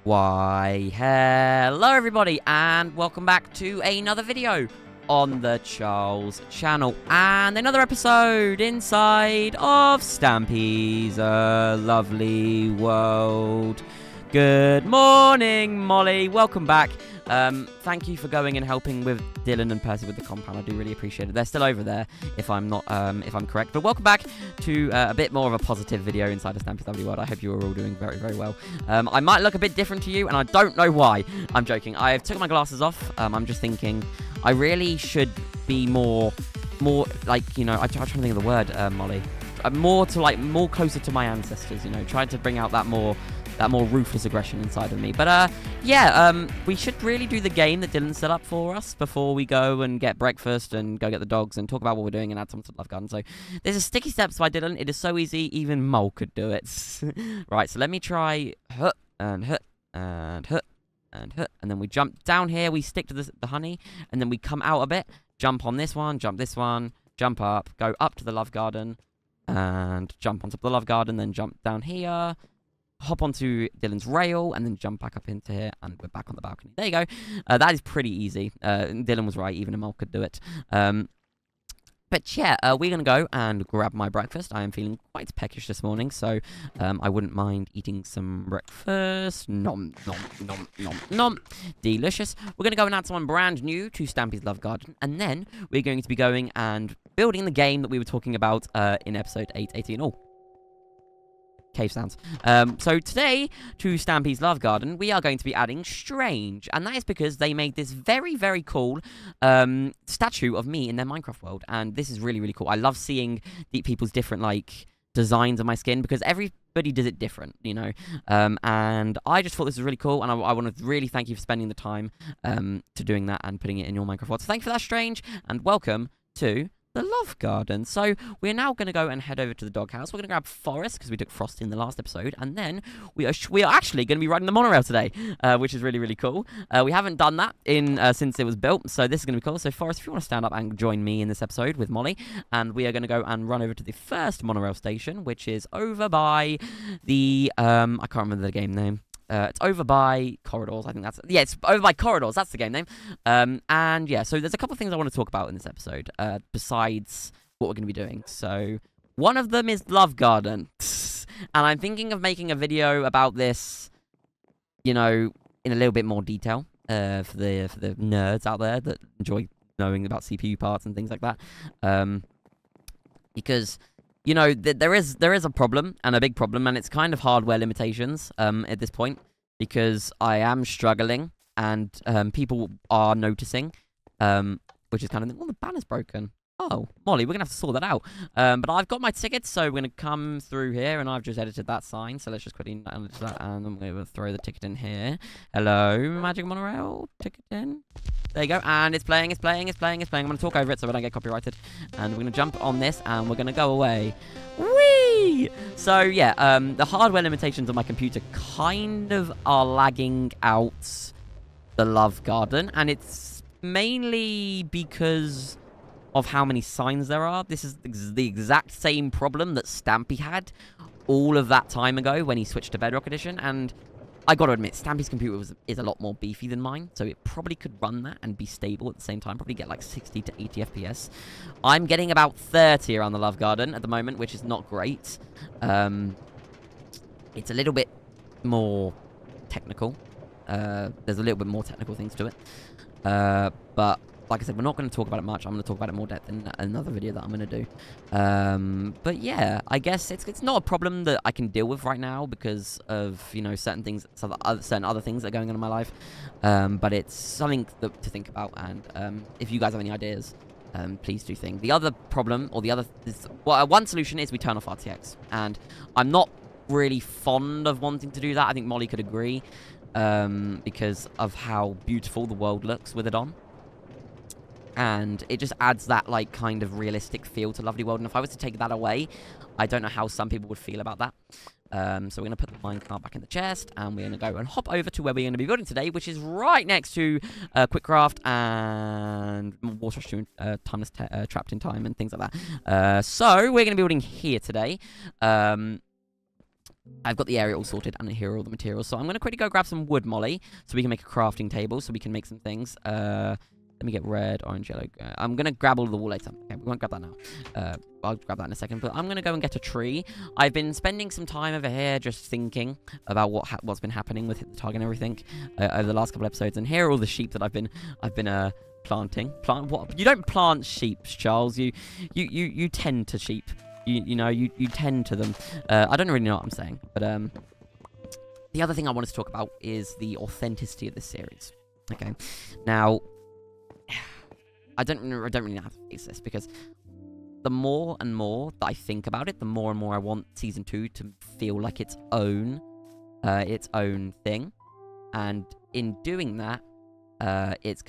Why, hello everybody, and welcome back to another video on the Charles channel, and another episode inside of Stampy's lovely world. Good morning, Molly. Welcome back. Thank you for going and helping with Dylan and Percy with the compound. I do really appreciate it. They're still over there, if I'm correct. But welcome back to a bit more of a positive video inside of Stampy's lovely world. I hope you are all doing very, very well. I might look a bit different to you, and I don't know why. I'm joking. I've took my glasses off. I'm just thinking I really should be more like, you know, I'm trying to think of the word, Molly. More closer to my ancestors, you know, trying to bring out that more ruthless aggression inside of me. But we should really do the game that Dylan set up for us before we go and get breakfast and go get the dogs and talk about what we're doing and add some to Love Garden. So there's a sticky steps by Dylan. It is so easy, even Mole could do it. Right, so let me try hut and hut and hut and hut, and then we jump down here. We stick to the honey, and then we come out a bit, jump on this one, jump this one, jump up, go up to the Love Garden, and jump onto the Love Garden, then jump down here, hop onto Dylan's rail, and then jump back up into here, and we're back on the balcony. There you go. That is pretty easy. Dylan was right. Even a mole could do it. But yeah, we're going to go and grab my breakfast. I am feeling quite peckish this morning, so I wouldn't mind eating some breakfast. Nom, nom, nom, nom, nom. Delicious. We're going to go and add someone brand new to Stampy's Love Garden, and then we're going to be going and building the game that we were talking about in episode 818. Oh. Cave sounds. So today, to Stampy's Love Garden, we are going to be adding Strange, and that is because they made this very, very cool statue of me in their Minecraft world, and this is really, really cool. I love seeing people's different, like, designs of my skin, because everybody does it different, you know, and I just thought this was really cool, and I want to really thank you for spending the time to doing that and putting it in your Minecraft world. So thank you for that, Strange, and welcome to the Love Garden. So we're now going to go and head over to the doghouse. We're going to grab Forest because we took Frosty in the last episode, and then we are actually going to be riding the monorail today, which is really, really cool. We haven't done that since it was built, so this is going to be cool. So Forest, if you want to stand up and join me in this episode with Molly, and we are going to go and run over to the first monorail station, which is over by the I can't remember the game name. It's over by Corridors, I think it's over by Corridors, that's the game name. And yeah, so there's a couple of things I want to talk about in this episode, besides what we're going to be doing. So, one of them is Love Garden, and I'm thinking of making a video about this, you know, in a little bit more detail, for the nerds out there that enjoy knowing about CPU parts and things like that, because, you know, there is a problem, and a big problem, and it's kind of hardware limitations at this point, because I am struggling, and people are noticing, which is kind of, well, the banner's broken. Oh, Molly, we're going to have to sort that out. But I've got my tickets, so we're going to come through here, and I've just edited that sign, so let's just quickly edit that, and I'm going to throw the ticket in here. Hello, Magic Monorail, ticket in. There you go, and it's playing. I'm going to talk over it so I don't get copyrighted. And we're going to jump on this, and we're going to go away. Whee! So, yeah, the hardware limitations on my computer kind of are lagging out the Love Garden, and it's mainly because of how many signs there are. This is the exact same problem that Stampy had all of that time ago when he switched to Bedrock Edition, and I gotta admit, Stampy's computer is a lot more beefy than mine, so it probably could run that and be stable at the same time, probably get like 60 to 80 FPS. I'm getting about 30 around the Love Garden at the moment, which is not great. It's a little bit more technical. There's a little bit more technical things to it. But like I said, we're not going to talk about it much. I'm going to talk about it more depth in another video that I'm going to do. But yeah, I guess it's not a problem that I can deal with right now because of, you know, certain things, certain other things that are going on in my life. But it's something to think about. And if you guys have any ideas, please do think. The other problem, or one solution is we turn off RTX. And I'm not really fond of wanting to do that. I think Molly could agree, because of how beautiful the world looks with it on. And it just adds that, like, kind of realistic feel to Lovely World. And if I was to take that away, I don't know how some people would feel about that. So we're going to put the minecart back in the chest, and we're going to go and hop over to where we're going to be building today, which is right next to Quickcraft and Water Rush 2, Timeless Trapped in Time, and things like that. So we're going to be building here today. I've got the area all sorted, and here are all the materials. So I'm going to quickly go grab some wood, Molly, so we can make a crafting table, so we can make some things. Let me get red, orange, yellow. I'm going to grab all of the wool later. Okay, we won't grab that now. I'll grab that in a second. But I'm going to go and get a tree. I've been spending some time over here just thinking about what's been happening with Hit the Target and everything over the last couple episodes. And here are all the sheep that I've been planting. What? You don't plant sheep, Charles. You tend to sheep. You tend to them. I don't really know what I'm saying, but the other thing I wanted to talk about is the authenticity of this series. Okay, now I don't really know how to face this, because the more and more that I think about it, the more and more I want season 2 to feel like its own thing, and in doing that, it's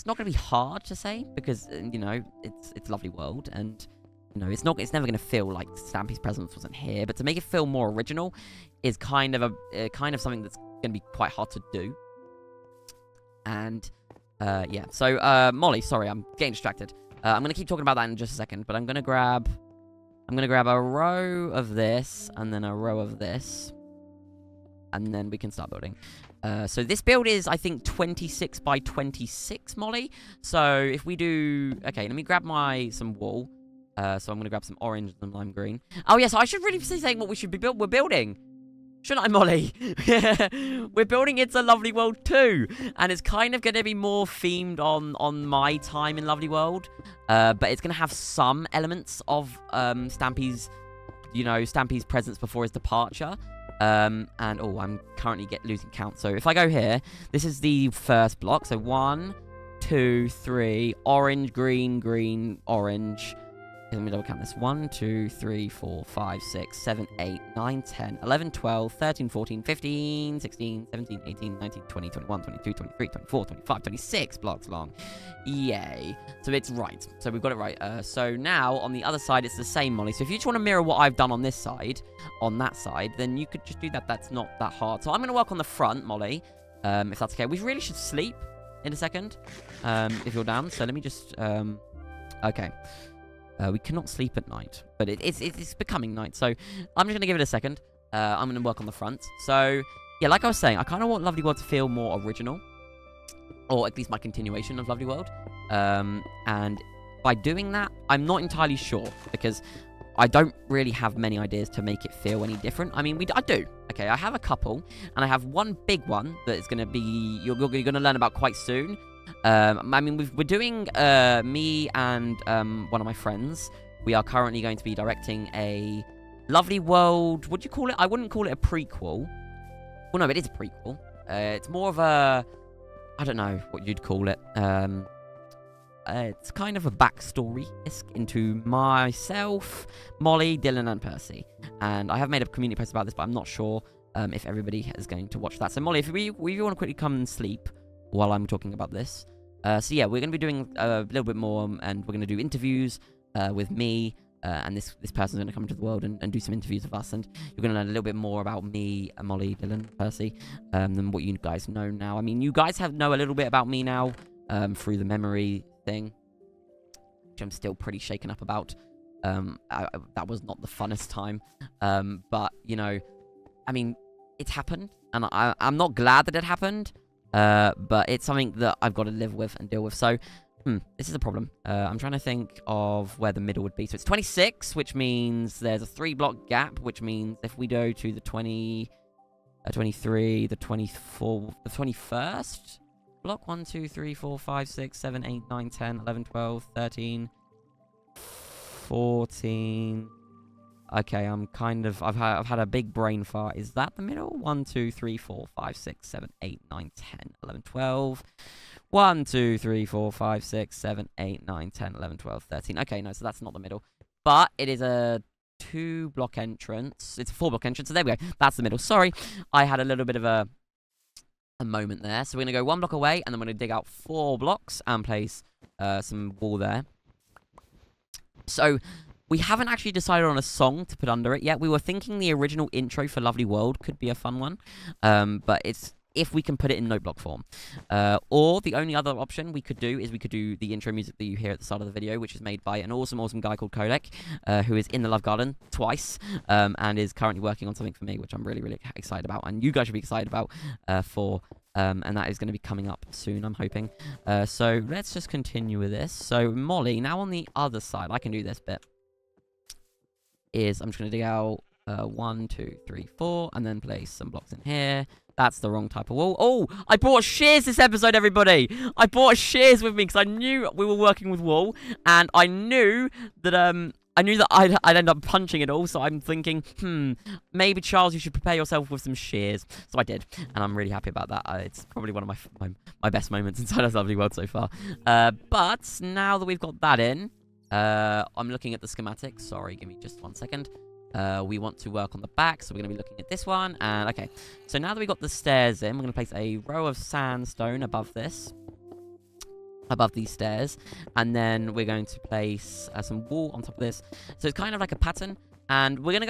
not gonna be hard to say, because it's Lovely World, and it's never gonna feel like Stampy's presence wasn't here. But to make it feel more original is kind of something that's gonna be quite hard to do. And yeah. So Molly, sorry, I'm getting distracted. I'm gonna keep talking about that in just a second, but I'm gonna grab a row of this and then a row of this, and then we can start building. So this build is, I think, 26 by 26, Molly. So if we do... Okay, let me grab some wool. So I'm going to grab some orange and lime green. Oh, yes, I should really be saying what we should be we're building. Shouldn't I, Molly? We're building It's a Lovely World 2. And it's kind of going to be more themed on my time in Lovely World. But it's going to have some elements of Stampy's presence before his departure. And I'm currently losing count. So if I go here, this is the first block. So 1, 2, 3, orange, green, green, orange. Okay, let me double count this. 1, 2, 3, 4, 5, 6, 7, 8, 9, 10, 11, 12, 13, 14, 15, 16, 17, 18, 19, 20, 21, 22, 23, 24, 25, 26 blocks long. Yay. So it's right. So we've got it right. So now on the other side, it's the same, Molly. So if you just want to mirror what I've done on this side, on that side, then you could just do that. That's not that hard. So I'm going to work on the front, Molly, if that's okay. We really should sleep in a second, if you're down. So let me just... okay. We cannot sleep at night, but it's becoming night, so I'm just going to give it a second. I'm going to work on the front. So, yeah, like I was saying, I kind of want Lovely World to feel more original, or at least my continuation of Lovely World. And by doing that, I'm not entirely sure, because I don't really have many ideas to make it feel any different. I mean, I do. Okay, I have a couple, and I have one big one that is going to be, you're going to learn about quite soon. I mean, we're doing, me and one of my friends, we are currently going to be directing a Lovely World, what do you call it? I wouldn't call it a prequel. Well, no, it is a prequel. It's more of a, I don't know what you'd call it. It's kind of a backstory-esque into myself, Molly, Dylan, and Percy. And I have made a community post about this, but I'm not sure if everybody is going to watch that. So, Molly, if you want to quickly come and sleep while I'm talking about this. So yeah, we're going to be doing a little bit more, and we're going to do interviews with me, and this person's going to come into the world and do some interviews with us, and you're going to learn a little bit more about me, Molly, Dylan, Percy, than what you guys know now. I mean, you guys know a little bit about me now through the memory thing, which I'm still pretty shaken up about. That was not the funnest time, but, I mean, it's happened, and I'm not glad that it happened, but it's something that I've got to live with and deal with. So, this is a problem. I'm trying to think of where the middle would be. So it's 26, which means there's a 3-block gap, which means if we go to the 23, the 24, the 21st block, 1, 2, 3, 4, 5, 6, 7, 8, 9, 10, 11, 12, 13, 14... Okay, I've had a big brain fart. Is that the middle? 1, 2, 3, 4, 5, 6, 7, 8, 9, 10, 11, 12. 1, 2, 3, 4, 5, 6, 7, 8, 9, 10, 11, 12, 13. Okay, no, so that's not the middle. But it is a 2-block entrance. It's a 4-block entrance, so there we go. That's the middle. Sorry, I had a little bit of a moment there. So we're going to go 1 block away, and then we're going to dig out 4 blocks and place some wall there. So... we haven't actually decided on a song to put under it yet. We were thinking the original intro for Lovely World could be a fun one. But it's if we can put it in note block form. Or the only other option we could do is we could do the intro music that you hear at the start of the video, which is made by an awesome guy called Kodek, who is in the Love Garden twice, and is currently working on something for me, which I'm really excited about, and you guys should be excited about, and that is going to be coming up soon, I'm hoping. So let's just continue with this. So Molly, now on the other side, I can do this bit, is I'm just going to dig out 1, 2, 3, 4, and then place some blocks in here. That's the wrong type of wall. Oh, I brought shears this episode, everybody. I brought shears with me because I knew we were working with wool, and I knew that I'd end up punching it all. So I'm thinking, maybe Charles, you should prepare yourself with some shears. So I did, and I'm really happy about that. It's probably one of my best moments inside of Lovely World so far. But now that we've got that in, I'm looking at the schematic. Sorry, give me just 1 second. We want to work on the back, so we're going to be looking at this one. And okay, so now that we got the stairs in, we're going to place a row of sandstone above this, above these stairs, and then we're going to place some wool on top of this. So it's kind of like a pattern, and we're going to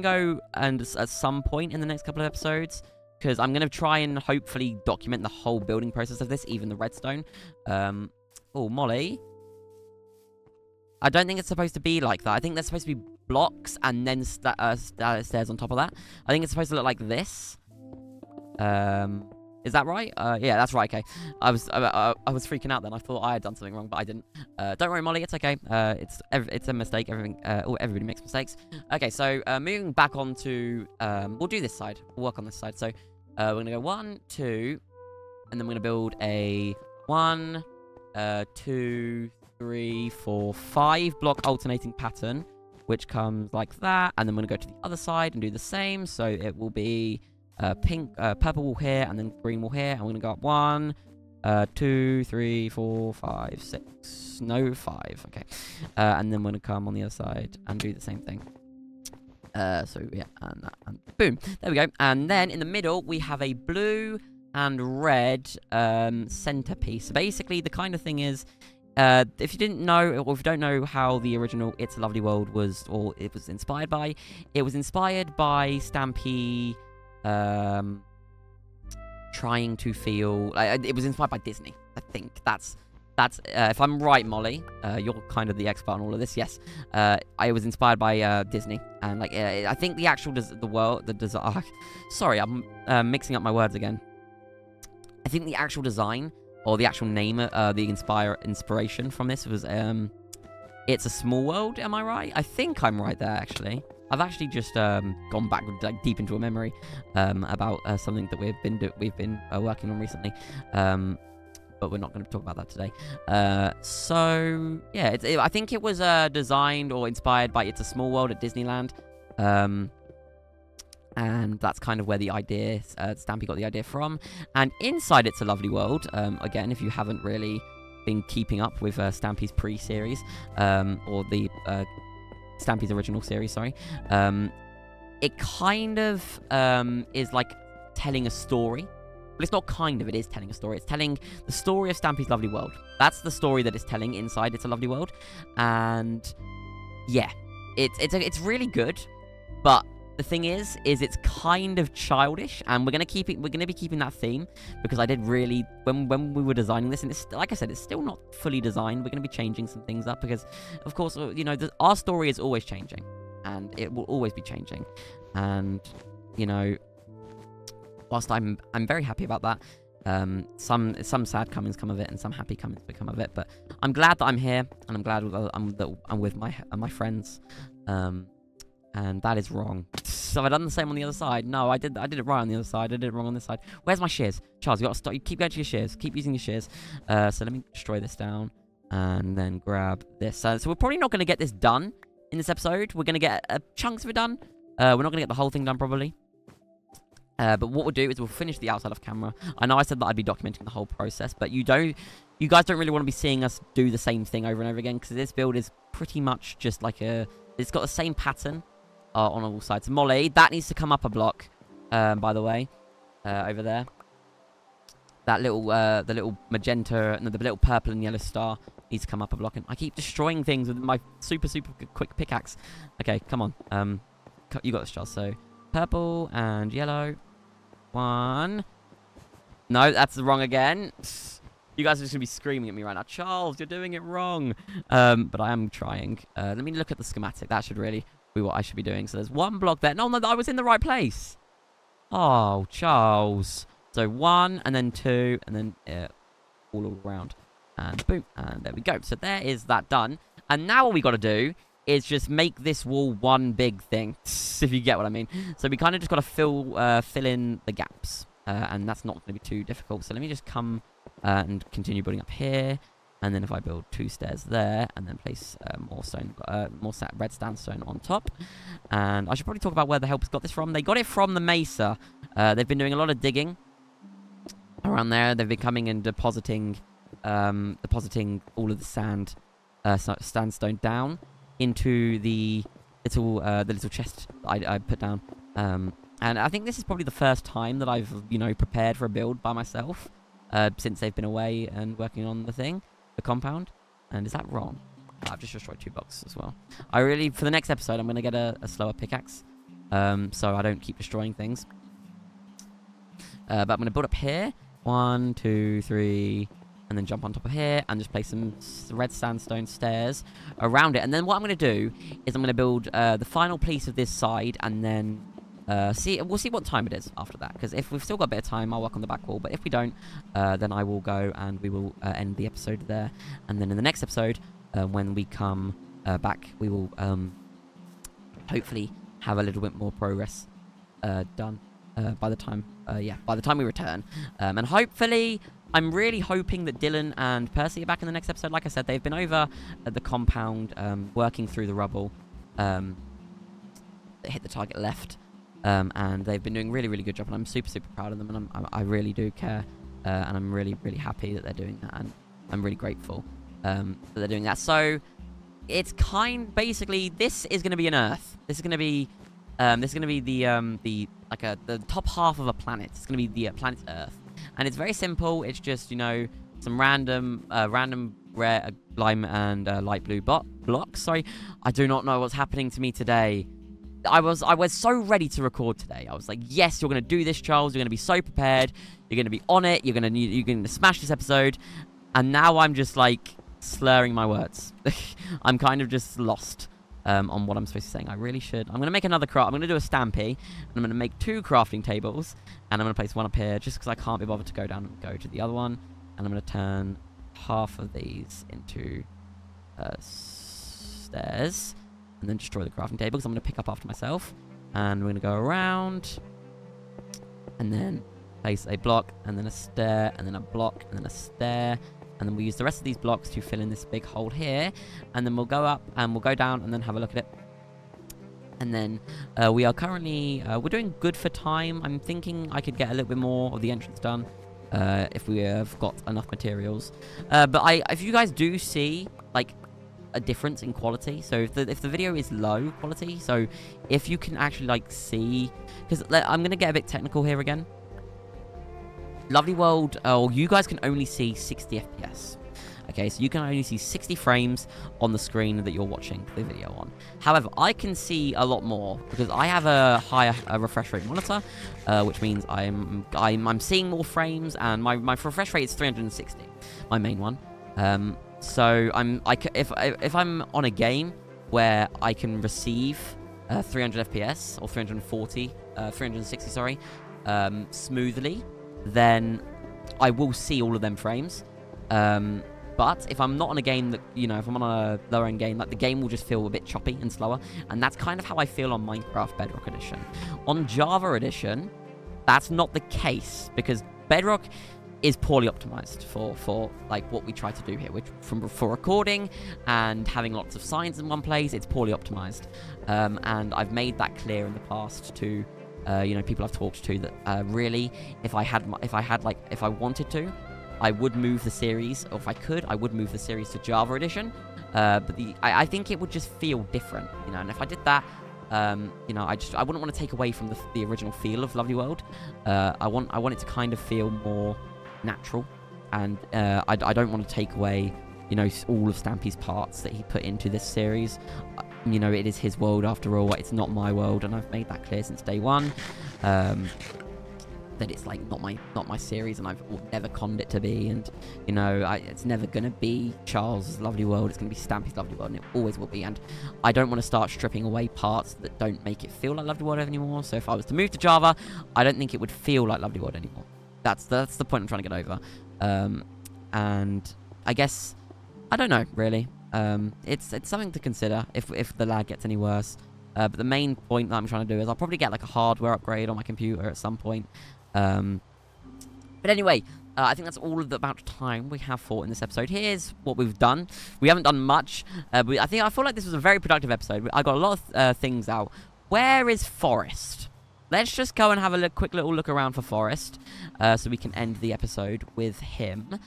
go and at some point in the next couple of episodes, because I'm going to try and hopefully document the whole building process of this, even the redstone. Oh, Molly, I don't think it's supposed to be like that. I think there's supposed to be blocks and then stairs on top of that. I think it's supposed to look like this. Is that right? Yeah, that's right. Okay, I was freaking out then. I thought I had done something wrong, but I didn't. Don't worry, Molly. It's okay. It's a mistake. Everybody makes mistakes. Okay, so moving back on to we'll do this side. We'll work on this side. So we're gonna go 1, 2, and then we're gonna build a 1, 2, 3, 4, 5 block alternating pattern, which comes like that, and then we're gonna go to the other side and do the same. So it will be purple wall here, and then green wall here, and we're gonna go up 1, 2, 3, 4, 5, 6. No, 5. Okay, and then we're gonna come on the other side and do the same thing. So yeah, and boom, there we go. And then in the middle we have a blue and red centerpiece. So basically, the kind of thing is, if you didn't know, or if you don't know how the original It's a Lovely World was, or it was inspired by Stampy, trying to feel, it was inspired by Disney. I think that's if I'm right, Molly, you're kind of the expert on all of this. Yes, I was inspired by Disney, and like I think the actual design. Sorry, I'm mixing up my words again. I think the actual design, or the actual name, the inspiration from this was It's a Small World. Am I right? I think I'm right there, actually. I've actually just gone back like deep into a memory about something that we've been working on recently. But we're not going to talk about that today. So yeah, I think it was designed or inspired by It's a Small World at Disneyland. And that's kind of where the idea, Stampy got the idea from. And inside It's a Lovely World, again, if you haven't really been keeping up with Stampy's pre-series, or the Stampy's original series, sorry, it kind of is like telling a story. Well, it's not kind of, it is telling a story. It's telling the story of Stampy's Lovely World. That's the story that it's telling inside It's a Lovely World. And yeah, it's really good, but the thing is it's kind of childish, and we're gonna be keeping that theme, because I did really, when we were designing this, and it's, like I said, it's still not fully designed. We're gonna be changing some things up, because of course, you know, our story is always changing, and it will always be changing. And you know, whilst I'm very happy about that, some sad comings come of it, and some happy comings become of it. But I'm glad that I'm here, and I'm glad that I'm with my friends. And that is wrong. So have I done the same on the other side? No, I did it right on the other side. I did it wrong on this side. Where's my shears? Charles, you got to stop. You keep going to your shears. Keep using your shears. So let me destroy this down, and then grab this. So we're probably not going to get this done in this episode. We're going to get chunks of it done. We're not going to get the whole thing done, probably. But what we'll do is we'll finish the outside off camera. I know I said that I'd be documenting the whole process, but you guys don't really want to be seeing us do the same thing over and over again, because this build is pretty much just like it's got the same pattern on all sides. Molly, that needs to come up a block, by the way, over there. That little, the little magenta, and the little purple and yellow star needs to come up a block. And I keep destroying things with my super quick pickaxe. Okay, come on. You got this, Charles. So purple and yellow. 1, No, that's wrong again. You guys are just going to be screaming at me right now. Charles, you're doing it wrong. But I am trying. Let me look at the schematic. That should really be what I should be doing. So there's one block there. No, I was in the right place. Oh, Charles. So 1, and then 2, and then all around. And boom. And there we go. So there is that done. And now what we got to do is just make this wall one big thing. If you get what I mean. So we kind of just got to fill in the gaps. And that's not going to be too difficult. So let me just come and continue building up here. And then if I build 2 stairs there, and then place more red sandstone on top. And I should probably talk about where the helpers got this from. They got it from the Mesa. They've been doing a lot of digging around there. They've been coming and depositing all of the sandstone down into the little chest I put down. And I think this is probably the first time that I've, prepared for a build by myself since they've been away and working on the compound. And is that wrong? I've just destroyed 2 blocks as well. For the next episode, I'm going to get a slower pickaxe so I don't keep destroying things. But I'm going to build up here. 1, 2, 3, and then jump on top of here and just place some red sandstone stairs around it. And then what I'm going to do is I'm going to build the final piece of this side, and then we'll see what time it is after that. Because if we've still got a bit of time, I'll work on the back wall. But if we don't, then I will go and we will end the episode there. And then in the next episode, when we come back, we will hopefully have a little bit more progress done by the time we return. And hopefully, I'm really hoping that Dylan and Percy are back in the next episode. Like I said, they've been over at the compound working through the rubble. They hit the target left. And they've been doing a really, really good job, and I'm super, super proud of them, and I really do care, and I'm really, really happy that they're doing that, and I'm really grateful that they're doing that. So it's basically this is going to be an Earth. This is going to be the top half of a planet. It's going to be the planet Earth, and it's very simple. It's just some random rare lime and light blue blocks. Sorry, I do not know what's happening to me today. I was so ready to record today. I was like, yes, you're going to do this, Charles. You're going to be so prepared. You're going to be on it. You're going to smash this episode. And now I'm just, like, slurring my words. I'm kind of just lost on what I'm supposed to be saying. I really should. I'm going to make another craft. I'm going to do a stampy. And I'm going to make 2 crafting tables. And I'm going to place one up here just because I can't be bothered to go down and go to the other one. And I'm going to turn half of these into stairs. And then destroy the crafting table because I'm going to pick up after myself. And we're going to go around. And then place a block. And then a stair. And then a block. And then a stair. And then we'll use the rest of these blocks to fill in this big hole here. And then we'll go up and we'll go down and then have a look at it. And then we are currently... we're doing good for time. I'm thinking I could get a little bit more of the entrance done. If we have got enough materials. But if you guys do see, like, a difference in quality, so if the video is low quality, so if you can actually, like, see... Because I'm going to get a bit technical here again. Lovely World, you guys can only see 60 FPS. Okay, so you can only see 60 frames on the screen that you're watching the video on. However, I can see a lot more because I have a higher refresh rate monitor, which means I'm seeing more frames, and my refresh rate is 360, my main one. So if I'm on a game where I can receive 300 FPS or 360, sorry, smoothly, then I will see all of them frames. But if I'm not on a game that, if I'm on a lower end game, like, the game will just feel a bit choppy and slower. And that's kind of how I feel on Minecraft Bedrock Edition. On Java Edition, that's not the case, because Bedrock is poorly optimized for like what we try to do here, which for recording and having lots of signs in one place, it's poorly optimized. And I've made that clear in the past to people I've talked to that really, if I wanted to, I would move the series, or if I could, I would move the series to Java Edition. But I think it would just feel different, and if I did that, I wouldn't want to take away from the original feel of Lovely World. I want it to kind of feel more natural, and I don't want to take away, all of Stampy's parts that he put into this series. It is his world after all. It's not my world, and I've made that clear since day one. That that it's like not my series, and I've never conned it to be, and you know, it's never gonna be Charles' Lovely World. It's gonna be Stampy's Lovely World, and it always will be. And I don't want to start stripping away parts that don't make it feel like Lovely World anymore. So if I was to move to Java, I don't think it would feel like Lovely World anymore. That's the point I'm trying to get over. And I guess I don't know really. It's something to consider if the lag gets any worse. But the main point that I'm trying to do is I'll probably get like a hardware upgrade on my computer at some point. But anyway, I think that's all of the amount of time we have for in this episode. Here's what we've done. We haven't done much. But I feel like this was a very productive episode. I got a lot of things out. Where is Forrest? Let's just go and have a quick little look around for Forrest, so we can end the episode with him.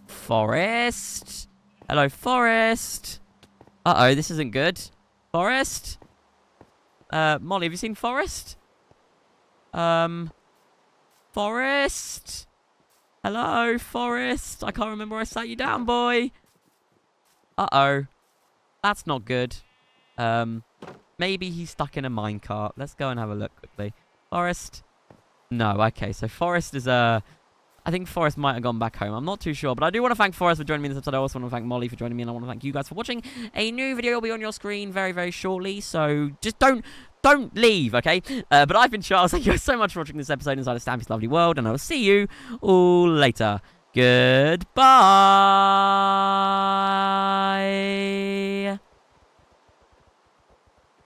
Forrest. Hello, Forrest. Uh-oh, this isn't good. Forrest? Molly, have you seen Forrest? Forrest? Hello, Forrest? I can't remember where I sat you down, boy. Uh-oh. That's not good. Maybe he's stuck in a minecart. Let's go and have a look quickly. Forrest? No, okay. So Forrest is, I think Forrest might have gone back home. I'm not too sure, but I do want to thank Forrest for joining me in this episode. I also want to thank Molly for joining me, and I want to thank you guys for watching. A new video will be on your screen very, very shortly, so just don't leave, okay? But I've been Charles. Thank you guys so much for watching this episode inside of Stampy's Lovely World, and I will see you all later. Goodbye.